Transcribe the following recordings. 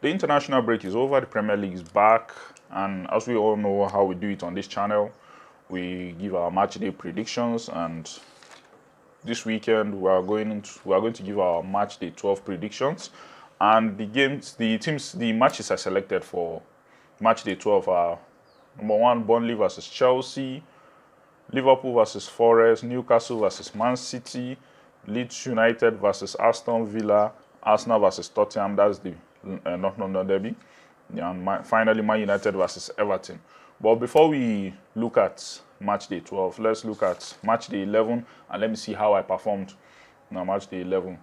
The international break is over, the Premier League is back, and as we all know how we do it on this channel, we give our match day predictions, and this weekend we are going to give our match day 12 predictions. And the matches I selected for match day 12 are number 1, Burnley versus Chelsea, Liverpool versus Forest, Newcastle versus Man City, Leeds United versus Aston Villa, Arsenal versus Tottenham, that's the North London derby, and finally Man United versus Everton. But before we look at match day 12, let's look at match day 11, and let me see how I performed on match day 11.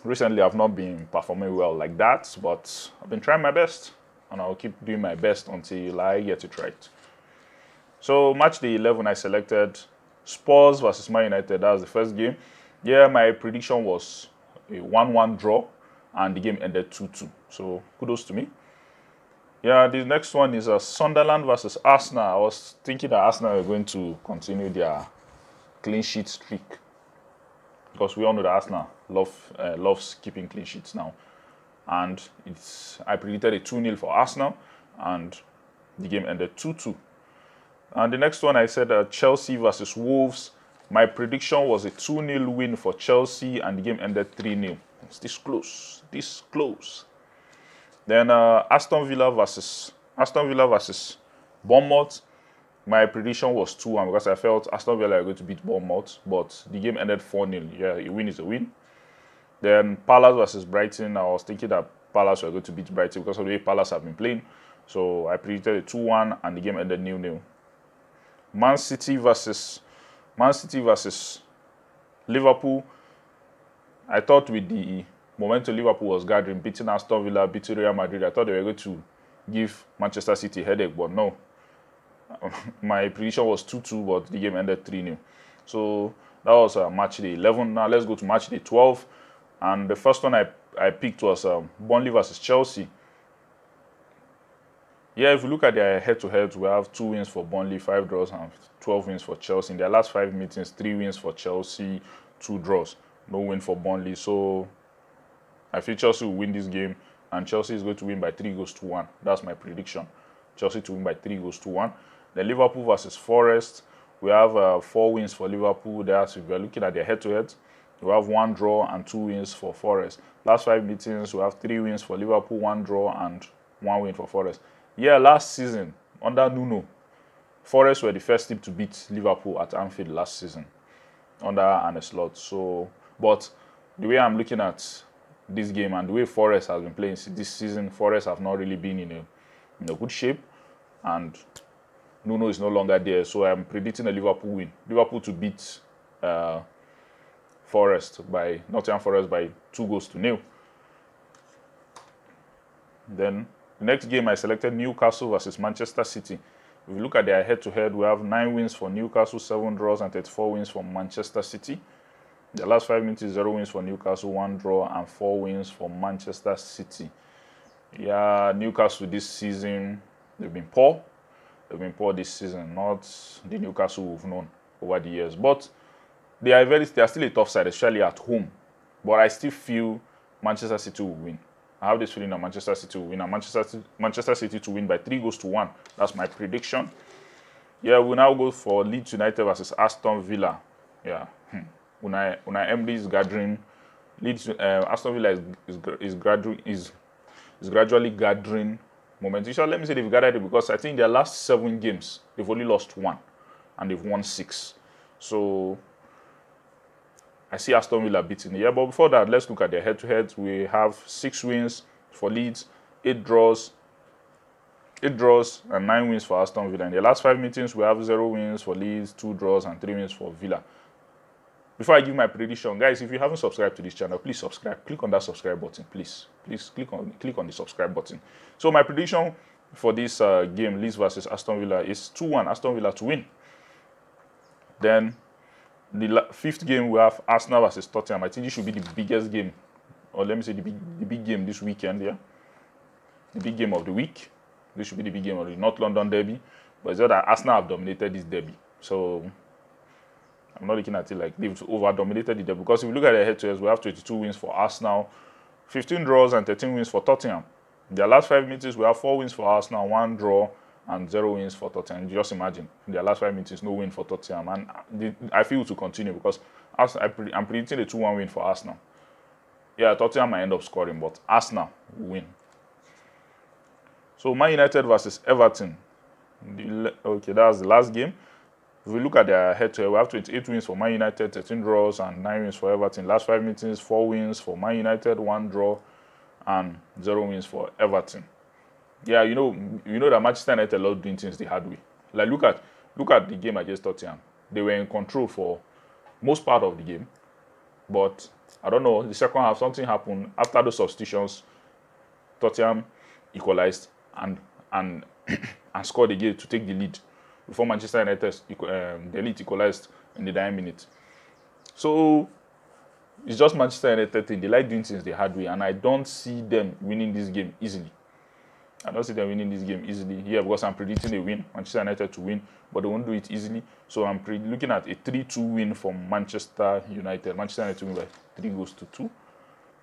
Recently I've not been performing well like that, but I've been trying my best, and I'll keep doing my best until I get it right. So match day 11, I selected Spurs versus Man United. That was the first game. Yeah, my prediction was a 1-1 draw, and the game ended 2-2. So kudos to me. Yeah, the next one is Sunderland versus Arsenal. I was thinking that Arsenal were going to continue their clean sheet streak, because we all know that Arsenal loves keeping clean sheets now. And I predicted a 2-0 for Arsenal, and the game ended 2-2. And the next one I said Chelsea versus Wolves. My prediction was a 2-0 win for Chelsea, and the game ended 3-0. It's this close. Then Aston Villa versus Bournemouth. My prediction was 2-1 because I felt Aston Villa were going to beat Bournemouth, but the game ended 4-0. Yeah, a win is a win. Then Palace versus Brighton. I was thinking that Palace were going to beat Brighton because of the way Palace have been playing. So I predicted a 2-1, and the game ended 0-0. Man City versus Liverpool. I thought with the momentum Liverpool was gathering, beating Aston Villa, beating Real Madrid, I thought they were going to give Manchester City a headache, but no. My prediction was 2-2, but the game ended 3-0. So that was match day 11. Now let's go to match day 12. And the first one I picked was Burnley versus Chelsea. Yeah, if you look at their head-to-heads, we have 2 wins for Burnley, 5 draws, and 12 wins for Chelsea. In their last 5 meetings, 3 wins for Chelsea, 2 draws, no win for Burnley. So I feel Chelsea will win this game, and Chelsea is going to win by 3-1. That's my prediction. Chelsea to win by 3-1. Then Liverpool versus Forest. We have 4 wins for Liverpool. If we're looking at their head-to-head, we have 1 draw and 2 wins for Forest. Last 5 meetings, we have 3 wins for Liverpool, 1 draw, and 1 win for Forest. Yeah, last season, under Nuno, Forest were the first team to beat Liverpool at Anfield last season, under Arne Slot. So, but the way I'm looking at this game and the way Forest has been playing this season, Forest have not really been in a good shape, and Nuno is no longer there. So I'm predicting a Liverpool win. Liverpool to beat Nottingham Forest by 2-0. Then the next game I selected Newcastle versus Manchester City. If you look at their head-to-head, we have 9 wins for Newcastle, 7 draws, and 34 wins for Manchester City. The last 5 meetings, 0 wins for Newcastle, 1 draw, and 4 wins for Manchester City. Yeah, Newcastle this season, they've been poor. They've been poor this season, not the Newcastle we've known over the years. But they are still a tough side, especially at home. But I still feel Manchester City will win. I have this feeling that Manchester City will win, and Manchester City to win by 3-1. That's my prediction. Yeah, we'll now go for Leeds United versus Aston Villa. Yeah, Unai Emery is gathering. Aston Villa is gradually gathering momentum. So let me say they've gathered it because I think their last 7 games they've only lost 1, and they've won 6. So I see Aston Villa beating the year. But before that, let's look at their head-to-heads. We have 6 wins for Leeds, 8 draws, and 9 wins for Aston Villa. In the last 5 meetings, we have 0 wins for Leeds, 2 draws, and 3 wins for Villa. Before I give my prediction, guys, if you haven't subscribed to this channel, please subscribe. Click on that subscribe button, please. Please click on the subscribe button. So my prediction for this game, Leeds versus Aston Villa, is 2-1 Aston Villa to win. Then the 5th game, we have Arsenal versus Tottenham. I think this should be the biggest game, or let me say the big game this weekend. Yeah, the big game of the week. This should be the big game of the North London derby. But it's not that Arsenal have dominated this derby, so I'm not looking at it like they've over-dominated the derby. Because if you look at the head-to-heads, we have 22 wins for Arsenal, 15 draws and 13 wins for Tottenham. In their last 5 meetings, we have 4 wins for Arsenal, 1 draw, and 0 wins for Tottenham. Just imagine, in their last 5 meetings, no win for Tottenham. And I feel to continue because I'm predicting a 2-1 win for Arsenal. Yeah, Tottenham might end up scoring, but Arsenal will win. So Man United versus Everton. Okay, that's the last game. If we look at their head-to-head, we have 28 wins for Man United, 13 draws, and 9 wins for Everton. Last 5 meetings, 4 wins for Man United, 1 draw, and 0 wins for Everton. Yeah, you know that Manchester United love doing things the hard way. Like look at the game against Tottenham. They were in control for most part of the game, but I don't know. The second half, something happened after those substitutions. Tottenham equalized and and scored again to take the lead before Manchester United the lead equalized in the 9th minute. So it's just Manchester United thing. They like doing things the hard way, and I don't see them winning this game easily. Yeah, because I'm predicting a win, Manchester United to win, but they won't do it easily. So I'm looking at a 3-2 win from Manchester United. Manchester United win by 3-2.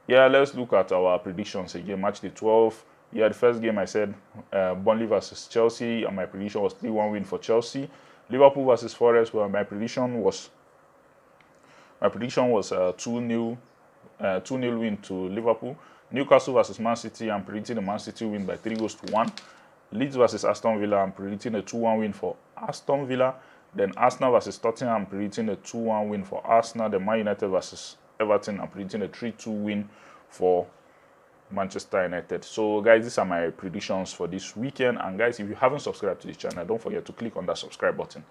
Yeah, let's look at our predictions again. Matchday 12. Yeah, the first game I said Burnley versus Chelsea, and my prediction was 3-1 win for Chelsea. Liverpool versus Forest, well, my prediction was 2-0 win to Liverpool. Newcastle versus Man City, I'm predicting a Man City win by 3-1. Leeds versus Aston Villa, I'm predicting a 2-1 win for Aston Villa. Then Arsenal versus Tottenham, I'm predicting a 2-1 win for Arsenal. Then Man United versus Everton, I'm predicting a 3-2 win for Manchester United. So guys, these are my predictions for this weekend. And guys, if you haven't subscribed to this channel, don't forget to click on that subscribe button.